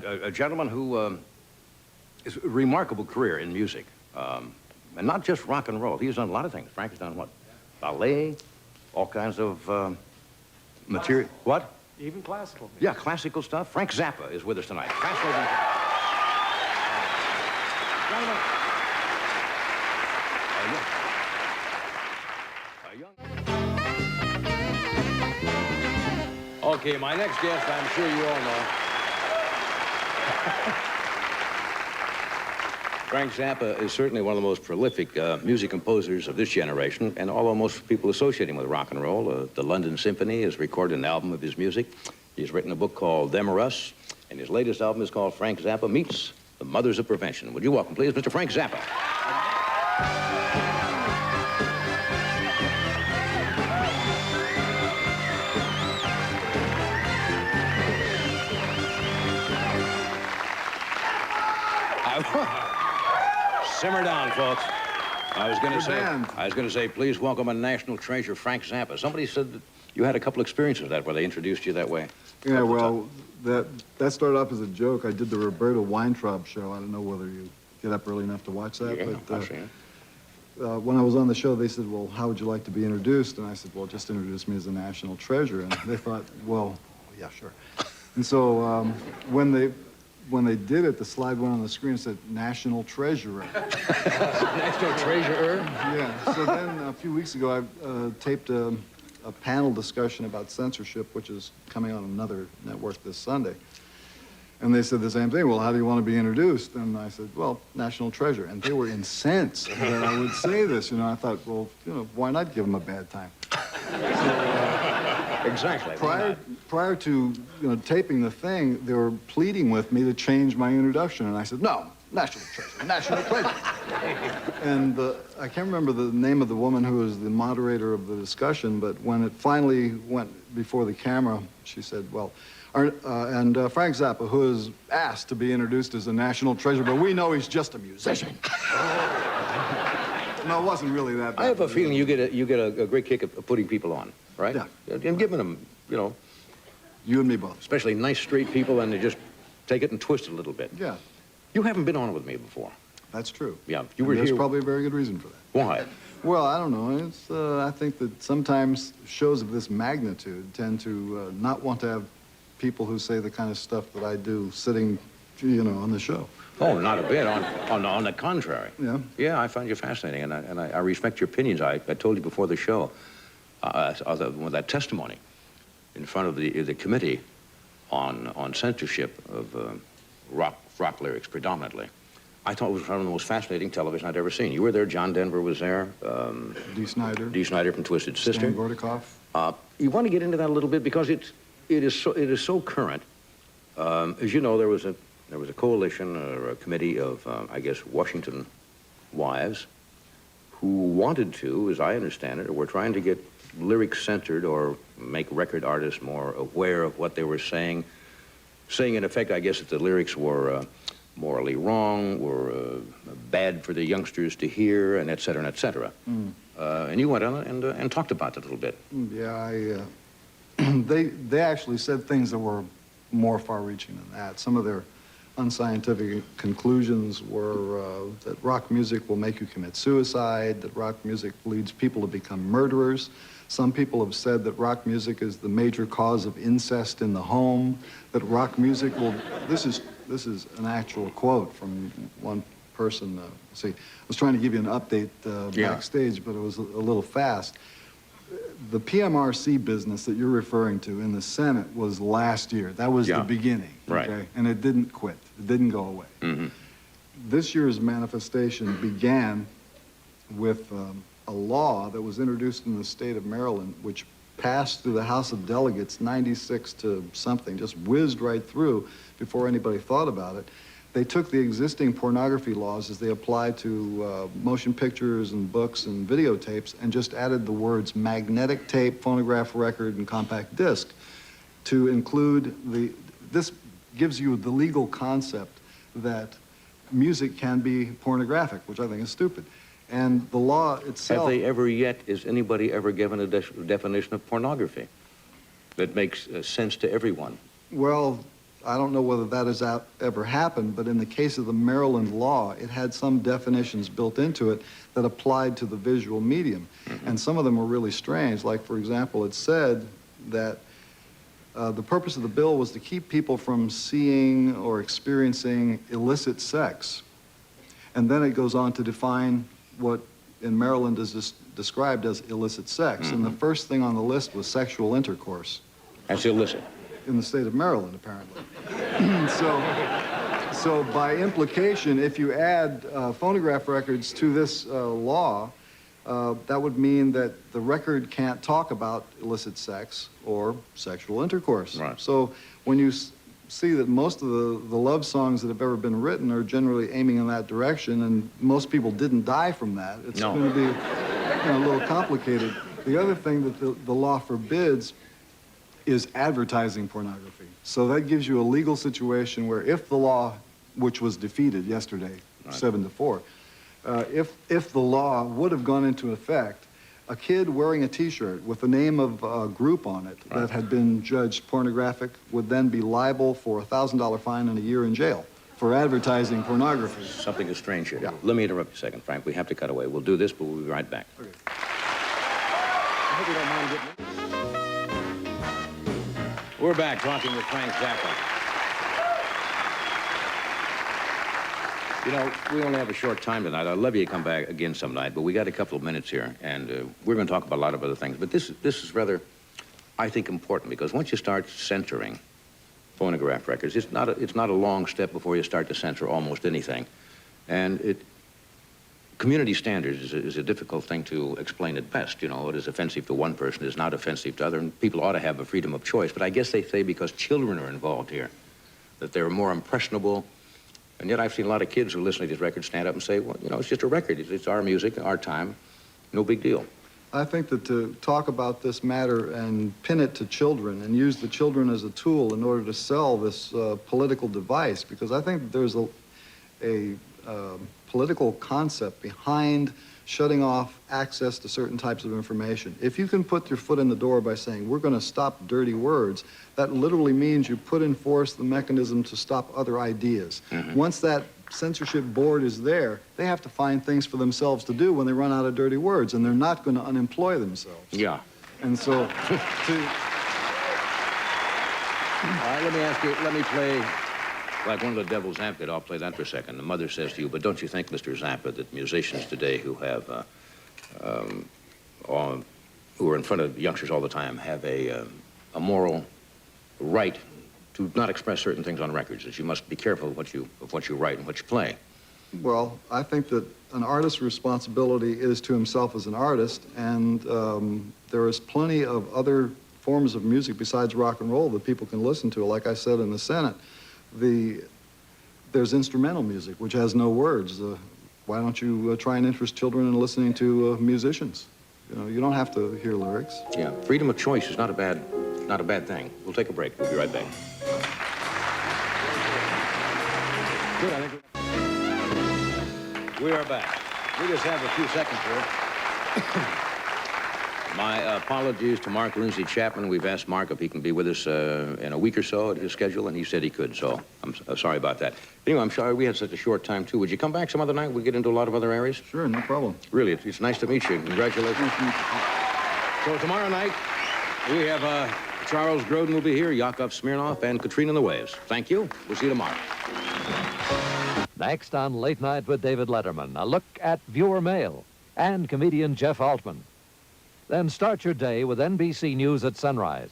A gentleman who is a remarkable career in music. And not just rock and roll. He's done a lot of things. Frank has done what? Ballet, all kinds of material. What? Even classical. Yeah, classical stuff. Frank Zappa is with us tonight. Fascinating. Gentlemen. Okay, my next guest, I'm sure you all know. Frank Zappa is certainly one of the most prolific music composers of this generation, and although most people associate him with rock and roll, the London Symphony has recorded an album of his music. He's written a book called Them or Us, and his latest album is called Frank Zappa Meets the Mothers of Prevention. Would you welcome, please, Mr. Frank Zappa? Simmer down, folks. I was going to say, please welcome a national treasure, Frank Zappa. Somebody said that you had a couple experiences of that where they introduced you that way. Yeah, well, that started off as a joke. I did the Roberto Weintraub show. I don't know whether you get up early enough to watch that. Yeah, but I've seen it. When I was on the show, they said, well, how would you like to be introduced? And I said, well, just introduce me as a national treasure. And they thought, well, yeah, sure. And so when they did it, the slide went on the screen and said, National Treasurer. National Treasurer? Yeah. So then a few weeks ago, I taped a panel discussion about censorship, which is coming on another network this Sunday. And they said the same thing. Well, how do you want to be introduced? And I said, well, National Treasure. And they were incensed that I would say this. You know, I thought, well, you know, why not give them a bad time? Exactly. Prior to taping the thing, they were pleading with me to change my introduction, and I said, no, National Treasure, National Treasure. And I can't remember the name of the woman who was the moderator of the discussion, but when it finally went before the camera, she said, well, Frank Zappa, who is asked to be introduced as a national treasure, but we know he's just a musician. No, it wasn't really that bad. I have a feeling you get a great kick of putting people on, right? Yeah. And giving them, you know. You and me both. Especially nice, straight people, and they just take it and twist it a little bit. Yeah. You haven't been on with me before. That's true. Yeah, you were here. There's probably a very good reason for that. Why? Well, I don't know. It's, I think that sometimes shows of this magnitude tend to not want to have people who say the kind of stuff that I do sitting, you know, on the show. Oh, not a bit. On the contrary. Yeah. Yeah, I find you fascinating, and I respect your opinions. I told you before the show, with that testimony in front of the committee on censorship of rock lyrics predominantly. I thought it was one of the most fascinating television I'd ever seen. You were there. John Denver was there. Dee Snider. Dee Snider from Twisted Sister. Stan Gordikoff. You want to get into that a little bit because it is so current. As you know, there was a coalition or a committee of, I guess, Washington wives who wanted to, as I understand it, or were trying to get lyrics censored or make record artists more aware of what they were saying. Saying, in effect, I guess, that the lyrics were morally wrong, were bad for the youngsters to hear, and et cetera, and et cetera. Mm. And you went on and talked about that a little bit. Yeah, they actually said things that were more far-reaching than that. Some of their unscientific conclusions were that rock music will make you commit suicide, that rock music leads people to become murderers. Some people have said that rock music is the major cause of incest in the home, that rock music will... This is an actual quote from one person. See, I was trying to give you an update backstage, but it was a little fast. The PMRC business that you're referring to in the Senate was last year. That was the beginning, right? Okay? And it didn't quit. It didn't go away. Mm-hmm. This year's manifestation began with a law that was introduced in the state of Maryland, which passed through the House of Delegates 96 to something, just whizzed right through before anybody thought about it. They took the existing pornography laws as they apply to motion pictures and books and videotapes and just added the words magnetic tape, phonograph record, and compact disc to include this gives you the legal concept that music can be pornographic, which I think is stupid. And the law itself... Have they ever yet, is anybody ever given a definition of pornography that makes sense to everyone? Well, I don't know whether that has ever happened, but in the case of the Maryland law, it had some definitions built into it that applied to the visual medium. And some of them were really strange. Like, for example, it said that the purpose of the bill was to keep people from seeing or experiencing illicit sex. And then it goes on to define what in Maryland is described as illicit sex. And the first thing on the list was sexual intercourse. That's illicit. In the state of Maryland, apparently. So by implication, if you add phonograph records to this law, that would mean that the record can't talk about illicit sex or sexual intercourse. Right. So when you see that most of the love songs that have ever been written are generally aiming in that direction, and most people didn't die from that, it's going to be a little complicated. The other thing that the law forbids is advertising pornography. So that gives you a legal situation where if the law, which was defeated yesterday, 7-4, if the law would have gone into effect, a kid wearing a T-shirt with the name of a group on it that had been judged pornographic would then be liable for a $1,000 fine and a year in jail for advertising pornography. Something is strange here. Yeah. Let me interrupt you a second, Frank. We have to cut away. We'll do this, but we'll be right back. Okay. I hope you don't mind getting... We're back talking with Frank Zappa. You know, we only have a short time tonight. I'd love you to come back again some night, but we got a couple of minutes here, and we're going to talk about a lot of other things. But this is rather, I think, important, because once you start censoring phonograph records, it's not a long step before you start to censor almost anything. And community standards is a difficult thing to explain at best. You know, what is offensive to one person is not offensive to other, and people ought to have a freedom of choice. But I guess they say because children are involved here, that they're more impressionable. And yet I've seen a lot of kids who listen to these records stand up and say, well, you know, it's just a record. It's our music, our time, no big deal. I think that to talk about this matter and pin it to children and use the children as a tool in order to sell this political device, because I think that there's a political concept behind shutting off access to certain types of information. If you can put your foot in the door by saying, we're going to stop dirty words, that literally means you put in force the mechanism to stop other ideas. Once that censorship board is there, they have to find things for themselves to do when they run out of dirty words, and they're not going to unemploy themselves. Yeah. And so, All right, let me ask you, let me play like one of the devil's advocate. I'll play that for a second. The mother says to you, but don't you think, Mr. Zappa, that musicians today who have, who are in front of youngsters all the time have a moral right to not express certain things on records, that you must be careful of what you write and what you play? well, I think that an artist's responsibility is to himself as an artist, and there is plenty of other forms of music besides rock and roll that people can listen to. Like I said in the Senate, there's instrumental music, which has no words. Why don't you try and interest children in listening to musicians? You know, you don't have to hear lyrics. Yeah, freedom of choice is not a bad thing. We'll take a break. We'll be right back. Good, I think we are back. We just have a few seconds here. My apologies to Mark Lindsay Chapman. We've asked Mark if he can be with us in a week or so at his schedule, and he said he could, so I'm sorry about that. Anyway, I'm sorry we had such a short time, too. Would you come back some other night? We'll get into a lot of other areas. Sure, no problem. Really, it's nice to meet you. Congratulations. So tomorrow night, we have Charles Grodin will be here, Yakov Smirnoff, and Katrina and the Waves. Thank you. We'll see you tomorrow. Next on Late Night with David Letterman, a look at viewer mail and comedian Jeff Altman. Then start your day with NBC News at sunrise.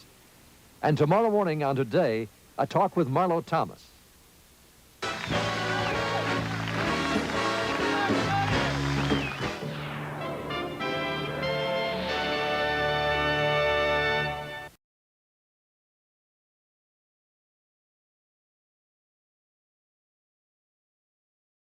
And tomorrow morning on Today, a talk with Marlo Thomas.